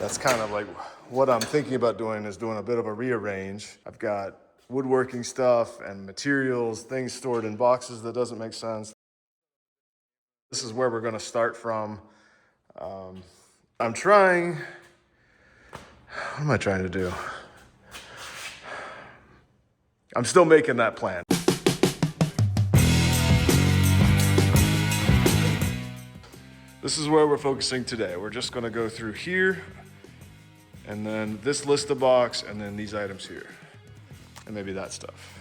That's kind of like what I'm thinking about doing, is doing a bit of a rearrange. I've got woodworking stuff and materials, things stored in boxes that doesn't make sense. This is where we're going to start from. I'm trying, what am I trying to do? I'm still making that plan. This is where we're focusing today. We're just going to go through here, and then this list of box, and then these items here. And maybe that stuff.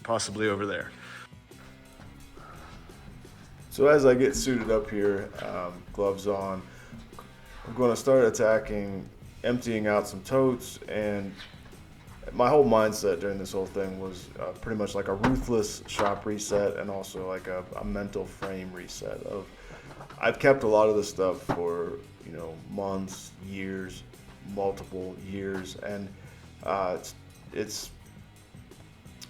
Possibly over there. So as I get suited up here, gloves on, I'm going to start attacking, emptying out some totes, and my whole mindset during this whole thing was pretty much like a ruthless shop reset, and also like a mental frame reset of, I've kept a lot of this stuff for, you know, months, years, multiple years, and it's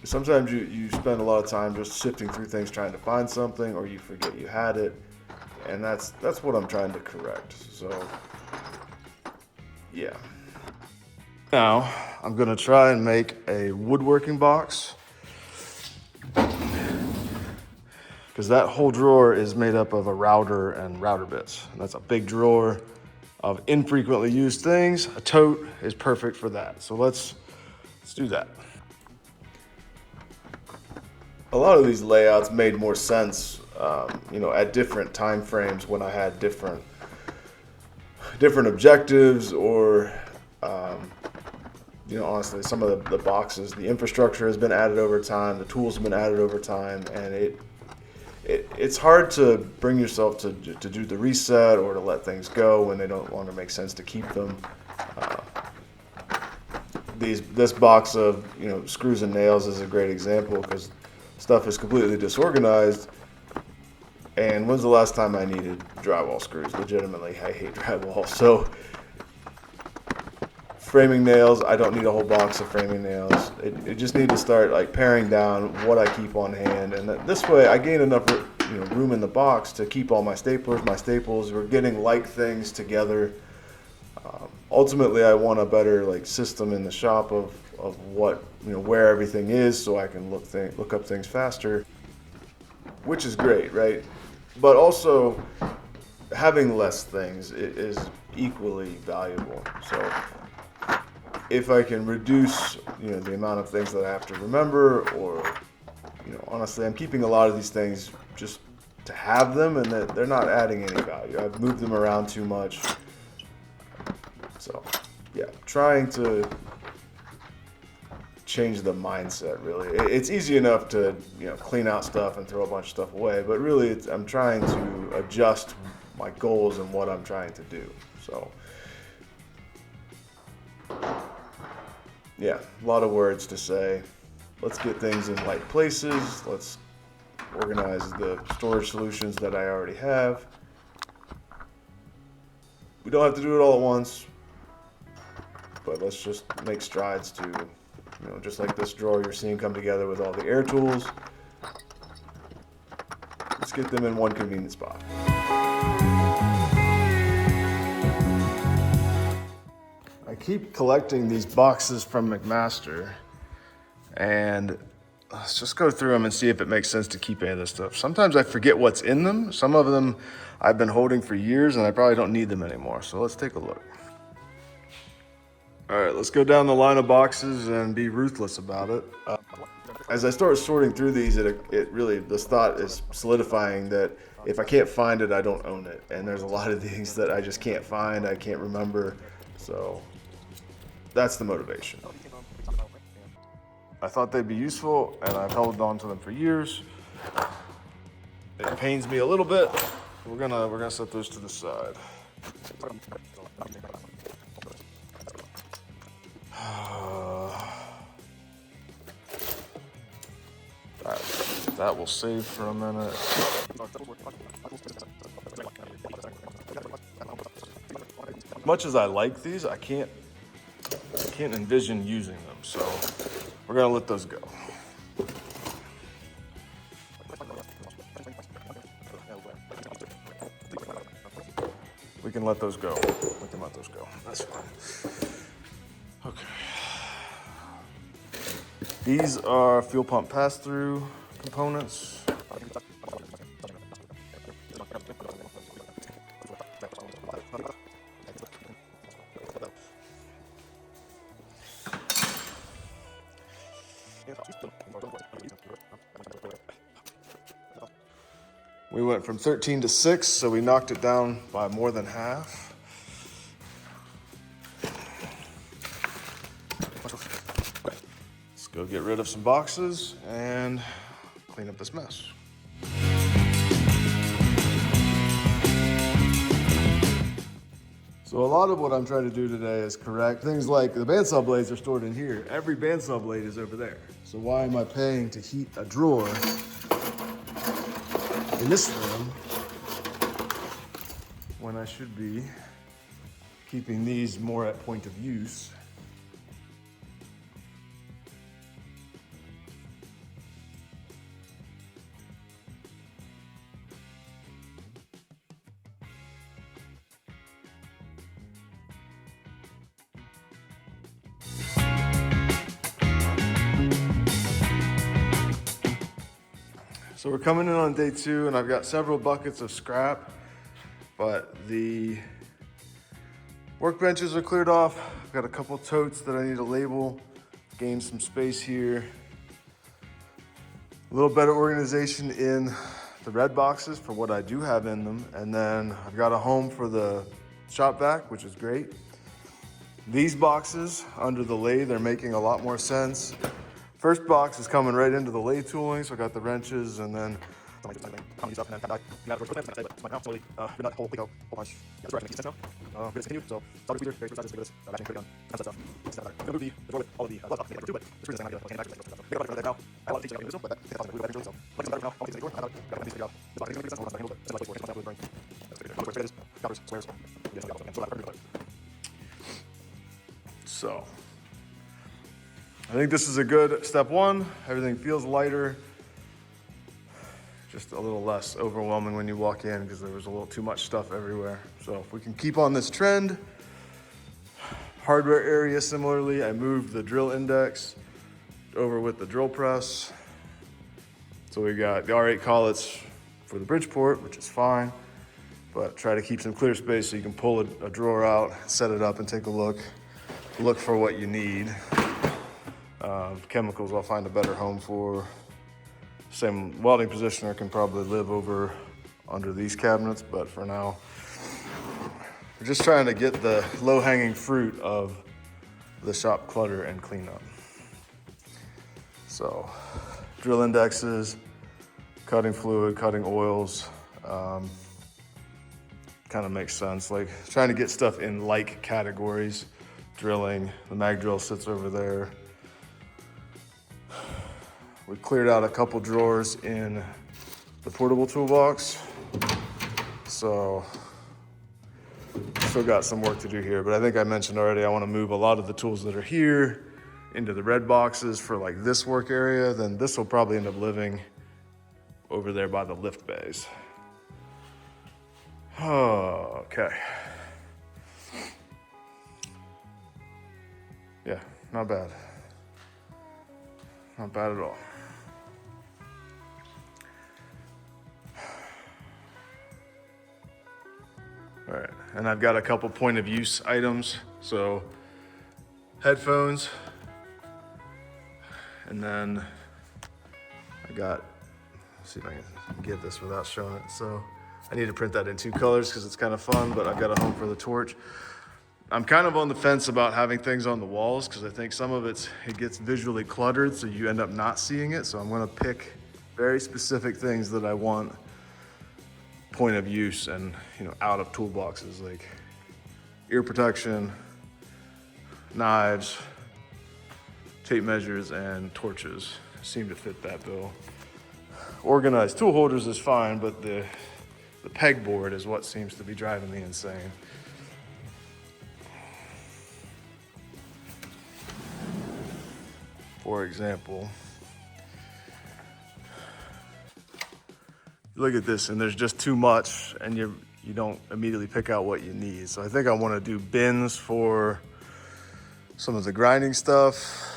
sometimes you spend a lot of time just sifting through things trying to find something, or you forget you had it, and that's what I'm trying to correct. So yeah. Now I'm gonna try and make a woodworking box, because that whole drawer is made up of a router and router bits. And that's a big drawer of infrequently used things. A tote is perfect for that. So let's do that. A lot of these layouts made more sense, you know, at different time frames when I had different objectives, or you know, honestly, some of the boxes, the infrastructure has been added over time, the tools have been added over time, and it's hard to bring yourself to do the reset or to let things go when they don't longer make sense to keep them. This box of, you know, screws and nails is a great example, because stuff is completely disorganized. And when's the last time I needed drywall screws? Legitimately, I hate drywall. So framing nails, I don't need a whole box of framing nails. It just need to start like paring down what I keep on hand, and this way I gain enough, you know, room in the box to keep all my staplers, my staples. We're getting like things together. Ultimately, I want a better like system in the shop of what, you know, where everything is, so I can look up things faster, which is great, right? But also having less things is equally valuable. So if I can reduce, you know, the amount of things that I have to remember, or, you know, honestly, I'm keeping a lot of these things just to have them, and that they're not adding any value. I've moved them around too much. So yeah, trying to change the mindset, really. It's easy enough to, you know, clean out stuff and throw a bunch of stuff away, but really I'm trying to adjust my goals and what I'm trying to do. So yeah, a lot of words to say. Let's get things in right places. Let's organize the storage solutions that I already have. We don't have to do it all at once, but let's just make strides to, you know, just like this drawer you're seeing come together with all the air tools. Let's get them in one convenient spot. I keep collecting these boxes from McMaster, and let's just go through them and see if it makes sense to keep any of this stuff. Sometimes I forget what's in them. Some of them I've been holding for years, and I probably don't need them anymore. So let's take a look. All right, let's go down the line of boxes and be ruthless about it. As I start sorting through these, it really, this thought is solidifying that if I can't find it, I don't own it. And there's a lot of things that I just can't find, I can't remember. So that's the motivation. I thought they'd be useful, and I've held on to them for years. It pains me a little bit. We're gonna set those to the side. That will save for a minute. As much as I like these, I can't envision using them, so we're gonna let those go. We can let those go. We can let those go. That's fine. Okay. These are fuel pump pass-through components. We went from 13 to 6, so we knocked it down by more than half. Let's go get rid of some boxes and clean up this mess. So a lot of what I'm trying to do today is correct things like the bandsaw blades are stored in here. Every bandsaw blade is over there. So why am I paying to heat a drawer in this room when I should be keeping these more at point of use? So we're coming in on day 2 and I've got several buckets of scrap, but the workbenches are cleared off. I've got a couple totes that I need to label, gain some space here. A little better organization in the red boxes for what I do have in them. And then I've got a home for the shop vac, which is great. These boxes under the lathe are making a lot more sense. First box is coming right into the lathe tooling, so I got the wrenches and then so I think this is a good step 1. Everything feels lighter, just a little less overwhelming when you walk in because there was a little too much stuff everywhere. So if we can keep on this trend. Hardware area, similarly, I moved the drill index over with the drill press. So we got the R8 collets for the Bridgeport, which is fine, but try to keep some clear space so you can pull a drawer out, set it up and take a look for what you need. Chemicals I'll find a better home for. Same welding positioner can probably live over under these cabinets, but for now, we're just trying to get the low-hanging fruit of the shop clutter and cleanup. So, drill indexes, cutting fluid, cutting oils, kind of makes sense. Like trying to get stuff in like categories. Drilling, the mag drill sits over there. We cleared out a couple drawers in the portable toolbox. So, still got some work to do here, but I think I mentioned already, I want to move a lot of the tools that are here into the red boxes for like this work area. Then this will probably end up living over there by the lift bays. Oh, okay. Yeah, not bad. Not bad at all. All right, and I've got a couple point of use items. So headphones, and then I got, let's see if I can get this without showing it. So I need to print that in 2 colors because it's kind of fun, but I've got a home for the torch. I'm kind of on the fence about having things on the walls because I think some of it gets visually cluttered, so you end up not seeing it. So I'm gonna pick very specific things that I want point of use and, you know, out of toolboxes, like ear protection, knives, tape measures, and torches seem to fit that bill. Organized tool holders is fine, but the pegboard is what seems to be driving me insane. For example, look at this, and there's just too much, and you don't immediately pick out what you need. So I think I want to do bins for some of the grinding stuff,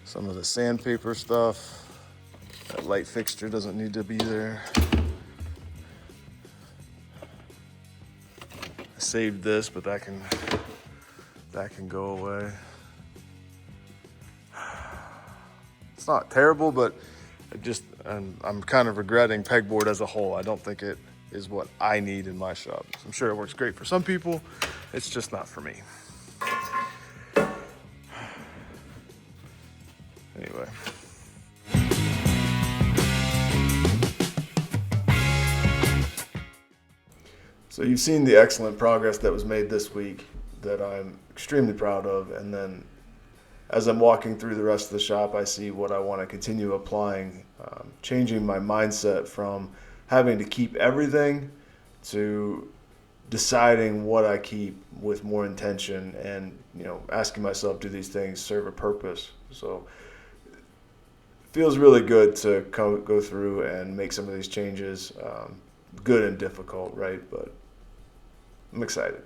some of the sandpaper stuff. That light fixture doesn't need to be there. I saved this, but that can go away. It's not terrible, but I'm kind of regretting pegboard as a whole. I don't think it is what I need in my shop. I'm sure it works great for some people. It's just not for me. Anyway. So you've seen the excellent progress that was made this week that I'm extremely proud of. And then as I'm walking through the rest of the shop, I see what I want to continue applying, changing my mindset from having to keep everything to deciding what I keep with more intention and, asking myself, do these things serve a purpose? So it feels really good to go through and make some of these changes, good and difficult, right? But I'm excited.